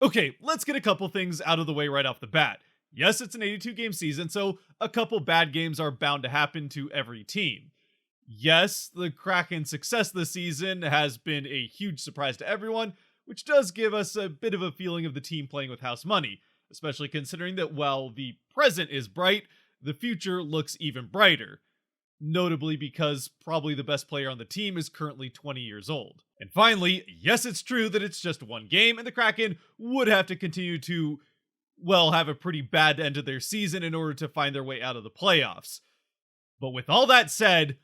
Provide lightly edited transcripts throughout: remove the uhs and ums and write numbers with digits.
Okay, let's get a couple things out of the way right off the bat. Yes, it's an 82 game season, so a couple bad games are bound to happen to every team. Yes, the Kraken's success this season has been a huge surprise to everyone, which does give us a bit of a feeling of the team playing with house money, especially considering that while the present is bright, the future looks even brighter. Notably because probably the best player on the team is currently 20 years old. And finally, yes, it's true that it's just one game, and the Kraken would have to continue to, well, have a pretty bad end of their season in order to find their way out of the playoffs. But with all that said,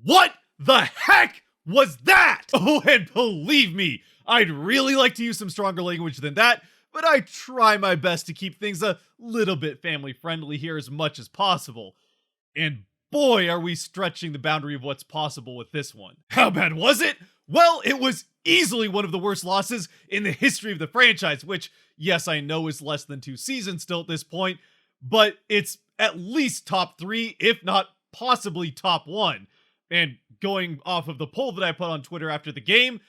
what the heck was that? Oh, and believe me, I'd really like to use some stronger language than that, but I try my best to keep things a little bit family friendly here as much as possible. And boy, are we stretching the boundary of what's possible with this one. How bad was it? Well, it was easily one of the worst losses in the history of the franchise, which, yes, I know is less than 2 seasons still at this point, but it's at least top 3, if not possibly top 1. And going off of the poll that I put on Twitter after the game,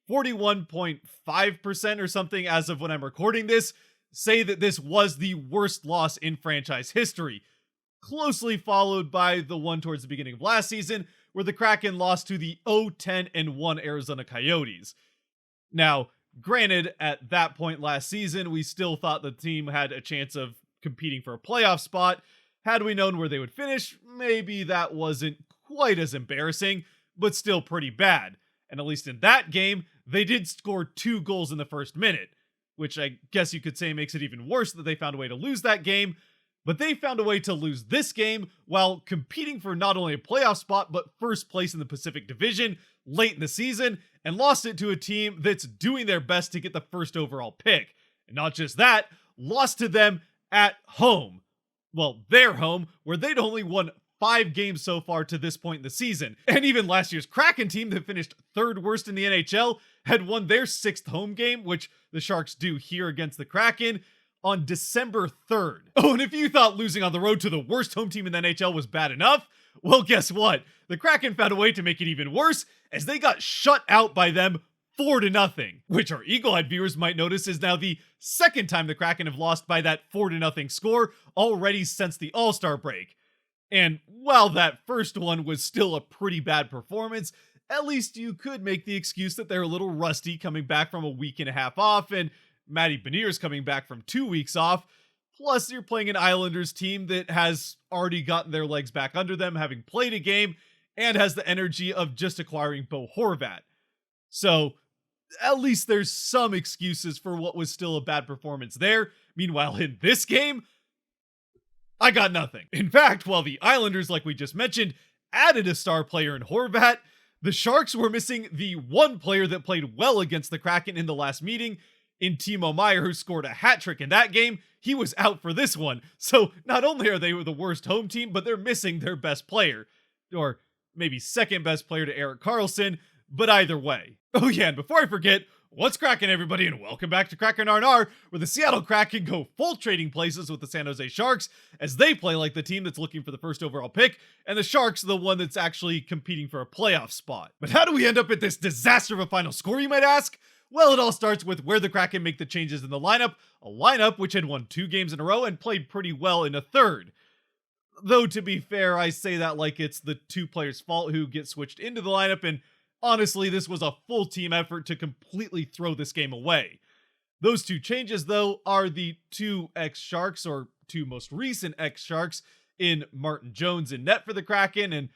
41.5% or something as of when I'm recording this say that this was the worst loss in franchise history, closely followed by the one towards the beginning of last season, where the Kraken lost to the 0-10-1 Arizona Coyotes. Now, granted, at that point last season, we still thought the team had a chance of competing for a playoff spot. Had we known where they would finish, maybe that wasn't quite as embarrassing, but still pretty bad. And at least in that game, they did score 2 goals in the first minute, which I guess you could say makes it even worse that they found a way to lose that game. But they found a way to lose this game while competing for not only a playoff spot, but first place in the Pacific Division late in the season, and lost it to a team that's doing their best to get the first overall pick. And not just that, lost to them at home. Well, their home, where they'd only won 5 games so far to this point in the season. And even last year's Kraken team that finished 3rd worst in the NHL had won their 6th home game, which the Sharks do here against the Kraken, on December 3rd. Oh, and if you thought losing on the road to the worst home team in the NHL was bad enough, well, guess what? The Kraken found a way to make it even worse as they got shut out by them 4-0, which our Eagle-Eyed viewers might notice is now the second time the Kraken have lost by that 4-0 score already since the All-Star break. And while that first one was still a pretty bad performance, at least you could make the excuse that they're a little rusty coming back from a week and a half off, and Matty Beniers coming back from 2 weeks off. Plus, you're playing an Islanders team that has already gotten their legs back under them, having played a game, and has the energy of just acquiring Bo Horvat. So, at least there's some excuses for what was still a bad performance there. Meanwhile, in this game, I got nothing. In fact, while the Islanders, like we just mentioned, added a star player in Horvat, the Sharks were missing the one player that played well against the Kraken in the last meeting, in Timo Meier, who scored a hat trick in that game. He was out for this one. So not only are they the worst home team, but they're missing their best player. Or maybe second best player to Erik Karlsson, but either way. Oh yeah, and before I forget, what's cracking, everybody, and welcome back to Kraken R&R, where the Seattle Kraken go full trading places with the San Jose Sharks as they play like the team that's looking for the first overall pick, and the Sharks the one that's actually competing for a playoff spot. But how do we end up at this disaster of a final score, you might ask? Well, it all starts with where the Kraken make the changes in the lineup, a lineup which had won 2 games in a row and played pretty well in a third. Though, to be fair, I say that like it's the 2 players' fault who get switched into the lineup, and honestly, this was a full team effort to completely throw this game away. Those 2 changes, though, are the 2 ex-Sharks, or 2 most recent ex-Sharks, in Martin Jones in net for the Kraken, and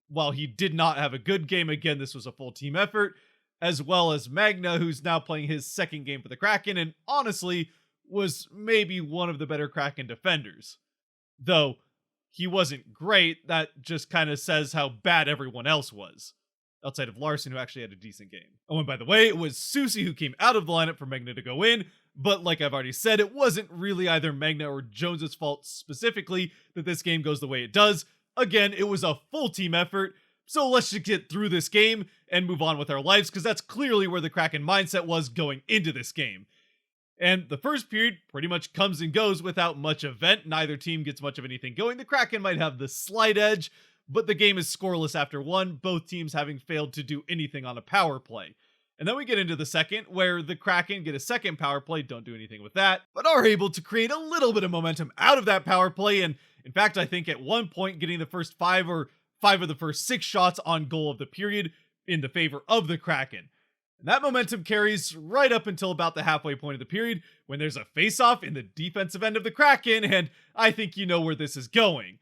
while he did not have a good game, again, this was a full team effort, as well as Magna, who's now playing his 2nd game for the Kraken, and honestly, was maybe one of the better Kraken defenders. Though, he wasn't great, that just kind of says how bad everyone else was. Outside of Larson, who actually had a decent game. Oh, and by the way, it was Susie who came out of the lineup for Magna to go in, but like I've already said, it wasn't really either Magna or Jones's fault specifically that this game goes the way it does. Again, it was a full team effort, so let's just get through this game and move on with our lives, because that's clearly where the Kraken mindset was going into this game. And the first period pretty much comes and goes without much event. Neither team gets much of anything going. The Kraken might have the slight edge, but the game is scoreless after 1, both teams having failed to do anything on a power play. And then we get into the second, where the Kraken get a second power play, don't do anything with that, but are able to create a little bit of momentum out of that power play. And in fact, I think at one point getting the first five of the first 6 shots on goal of the period in the favor of the Kraken. And that momentum carries right up until about the halfway point of the period when there's a face-off in the defensive end of the Kraken, and I think you know where this is going.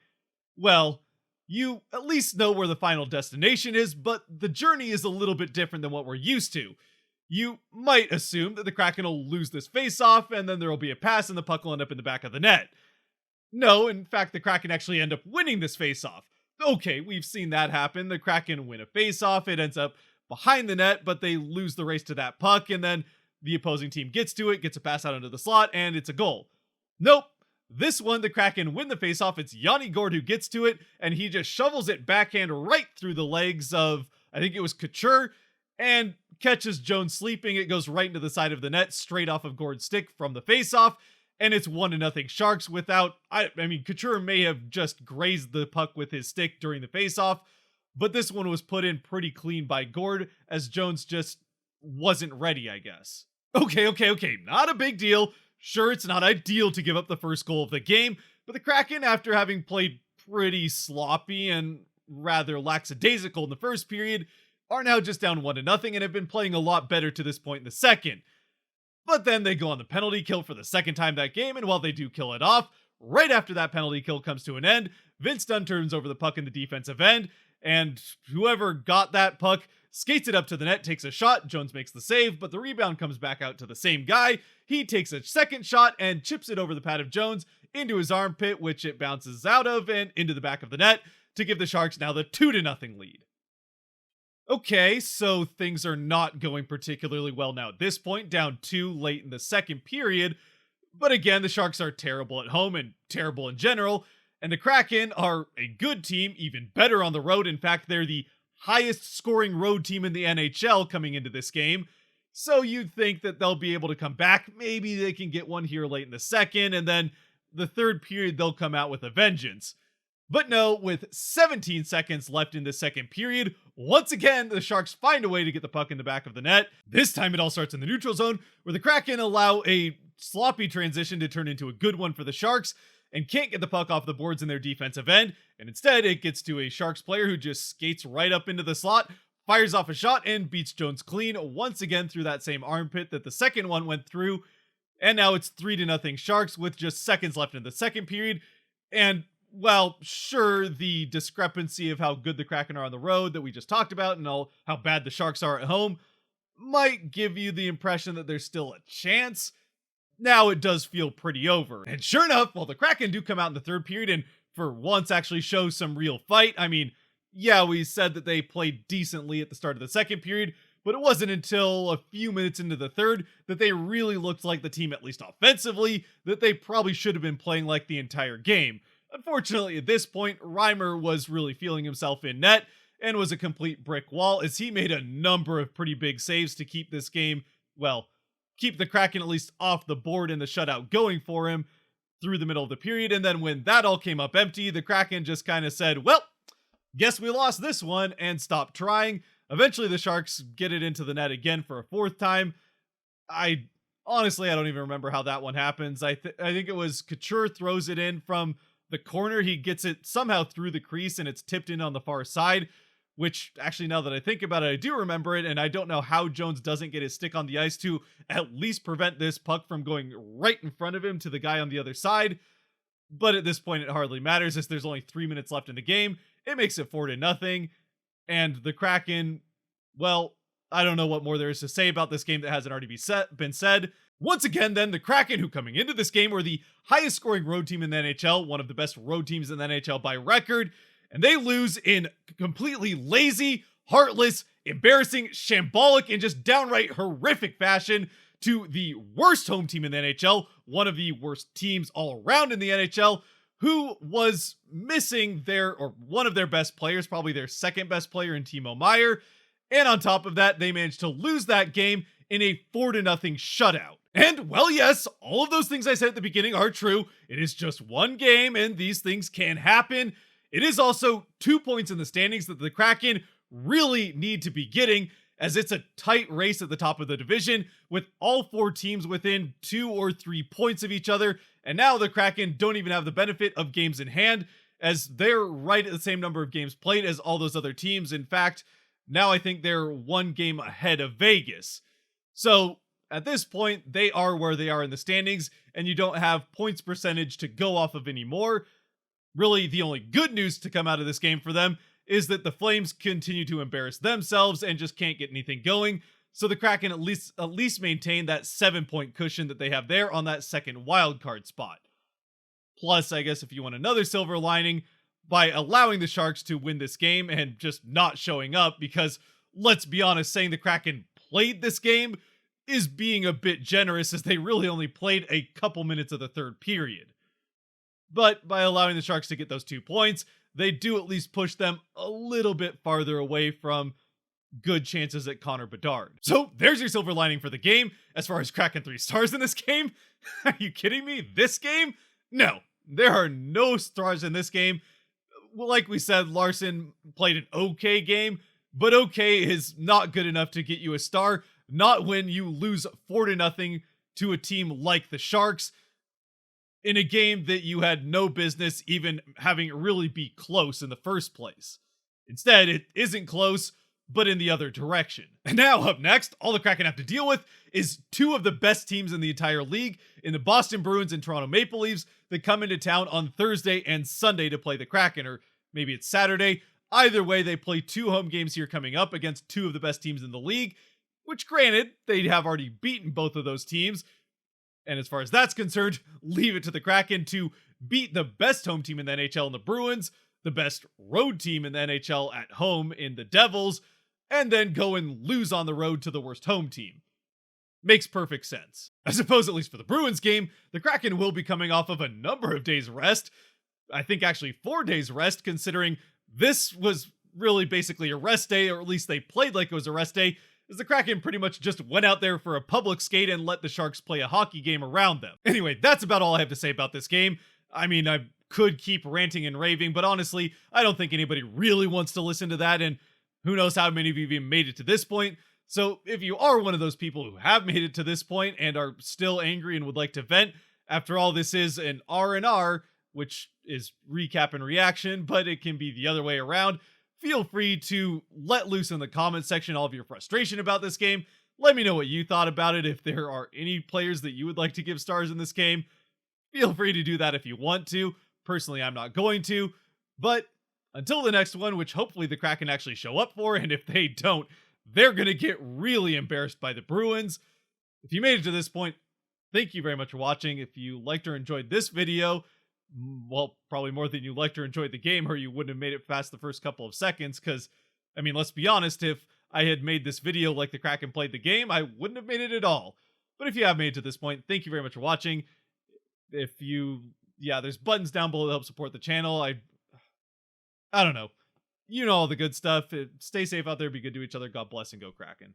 Well, you at least know where the final destination is, but the journey is a little bit different than what we're used to. You might assume that the Kraken will lose this face-off, and then there will be a pass and the puck will end up in the back of the net. No, in fact, the Kraken actually end up winning this face-off. Okay, we've seen that happen. The Kraken win a face-off, it ends up behind the net, but they lose the race to that puck, and then the opposing team gets to it, gets a pass out into the slot, and it's a goal. Nope. This one, the Kraken win the faceoff. It's Yanni Gourde who gets to it, and he just shovels it backhand right through the legs of, I think it was Couture, and catches Jones sleeping. It goes right into the side of the net, straight off of Gourde's stick from the faceoff, and it's 1-0 Sharks without, I mean, Couture may have just grazed the puck with his stick during the faceoff, but this one was put in pretty clean by Gourde, as Jones just wasn't ready, I guess. Okay, not a big deal. Sure, it's not ideal to give up the first goal of the game, but the Kraken, after having played pretty sloppy and rather lackadaisical in the first period, are now just down 1-0 and have been playing a lot better to this point in the second. But then they go on the penalty kill for the second time that game, and while they do kill it off, right after that penalty kill comes to an end, Vince Dunn turns over the puck in the defensive end, and whoever got that puck skates it up to the net, takes a shot. Jones makes the save, but the rebound comes back out to the same guy. He takes a second shot and chips it over the pad of Jones into his armpit, which it bounces out of and into the back of the net to give the Sharks now the 2-0 lead. Okay, so things are not going particularly well now at this point, down 2 late in the second period. But again, the Sharks are terrible at home and terrible in general, and the Kraken are a good team, even better on the road. In fact, they're the highest scoring road team in the NHL coming into this game. So you'd think that they'll be able to come back. Maybe they can get one here late in the second, and then the third period they'll come out with a vengeance. But no, with 17 seconds left in the second period, once again, the Sharks find a way to get the puck in the back of the net. This time it all starts in the neutral zone, where the Kraken allow a sloppy transition to turn into a good one for the Sharks, and can't get the puck off the boards in their defensive end, and instead it gets to a Sharks player who just skates right up into the slot, fires off a shot, and beats Jones clean once again through that same armpit that the second one went through, and now it's 3-0 Sharks with just seconds left in the second period. And well, sure, the discrepancy of how good the Kraken are on the road that we just talked about and how bad the Sharks are at home might give you the impression that there's still a chance. Now it does feel pretty over. And sure enough, well, the Kraken do come out in the third period and for once actually show some real fight. I mean, yeah, we said that they played decently at the start of the second period, but it wasn't until a few minutes into the third that they really looked like the team, at least offensively, that they probably should have been playing like the entire game. Unfortunately, at this point, Reimer was really feeling himself in net and was a complete brick wall as he made a number of pretty big saves to keep this game, well, keep the Kraken at least off the board and the shutout going for him through the middle of the period. And then when that all came up empty, the Kraken just kind of said, well, guess we lost this one, and stopped trying. Eventually, the Sharks get it into the net again for a fourth time. I don't even remember how that one happens. I think it was Couture throws it in from the corner. He gets it somehow through the crease and it's tipped in on the far side, which actually, now that I think about it, I do remember it. And I don't know how Jones doesn't get his stick on the ice to at least prevent this puck from going right in front of him to the guy on the other side. But at this point, it hardly matters as there's only 3 minutes left in the game. It makes it 4-0. And the Kraken, well, I don't know what more there is to say about this game that hasn't already been said. Once again, then, the Kraken, who coming into this game were the highest scoring road team in the NHL, one of the best road teams in the NHL by record, and they lose in completely lazy, heartless, embarrassing, shambolic, and just downright horrific fashion to the worst home team in the NHL, one of the worst teams all around in the NHL, who was missing one of their best players, probably their second best player in Timo Meier. And on top of that, they managed to lose that game in a 4-0 shutout. And, well, yes, all of those things I said at the beginning are true. It is just one game, and these things can happen. It is also 2 points in the standings that the Kraken really need to be getting, as it's a tight race at the top of the division, with all 4 teams within 2 or 3 points of each other, and now the Kraken don't even have the benefit of games in hand, as they're right at the same number of games played as all those other teams. In fact, now I think they're 1 game ahead of Vegas. So at this point, they are where they are in the standings, and you don't have points percentage to go off of anymore. Really, the only good news to come out of this game for them is that the Flames continue to embarrass themselves and just can't get anything going. So the Kraken at least maintain that 7-point cushion that they have there on that second wildcard spot. Plus, I guess if you want another silver lining, by allowing the Sharks to win this game and just not showing up, because let's be honest, saying the Kraken played this game is being a bit generous, as they really only played a couple minutes of the third period. But by allowing the Sharks to get those 2 points, they do at least push them a little bit farther away from good chances at Connor Bedard. So there's your silver lining for the game. As far as Kraken 3 stars in this game, are you kidding me? This game? No, there are no stars in this game. Like we said, Larson played an okay game, but okay is not good enough to get you a star. Not when you lose 4-0 to a team like the Sharks in a game that you had no business even having it really be close in the first place. Instead, it isn't close, but in the other direction. And now up next, all the Kraken have to deal with is 2 of the best teams in the entire league in the Boston Bruins and Toronto Maple Leafs that come into town on Thursday and Sunday to play the Kraken, or maybe it's Saturday. Either way, they play 2 home games here coming up against 2 of the best teams in the league, which granted, they have already beaten both of those teams. And as far as that's concerned, leave it to the Kraken to beat the best home team in the NHL in the Bruins, the best road team in the NHL at home in the Devils, and then go and lose on the road to the worst home team. Makes perfect sense. I suppose, at least for the Bruins game, the Kraken will be coming off of a number of days rest. I think actually 4 days rest, considering this was really basically a rest day, or at least they played like it was a rest day, as the Kraken pretty much just went out there for a public skate and let the Sharks play a hockey game around them. Anyway, that's about all I have to say about this game. I mean, I could keep ranting and raving, but honestly, I don't think anybody really wants to listen to that, and who knows how many of you even made it to this point. So if you are one of those people who have made it to this point and are still angry and would like to vent, after all, this is an R&R, which is recap and reaction, but it can be the other way around. Feel free to let loose in the comment section all of your frustration about this game. Let me know what you thought about it. If there are any players that you would like to give stars in this game, feel free to do that if you want to. Personally, I'm not going to. But until the next one, which hopefully the Kraken actually show up for, and if they don't, they're going to get really embarrassed by the Bruins. If you made it to this point, thank you very much for watching. If you liked or enjoyed this video, well, probably more than you liked or enjoyed the game, or you wouldn't have made it past the first couple of seconds, because, I mean, let's be honest, if I had made this video like the Kraken played the game, I wouldn't have made it at all. But if you have made it to this point, thank you very much for watching. There's buttons down below to help support the channel. I don't know. You know all the good stuff. Stay safe out there, be good to each other. God bless, and go Kraken.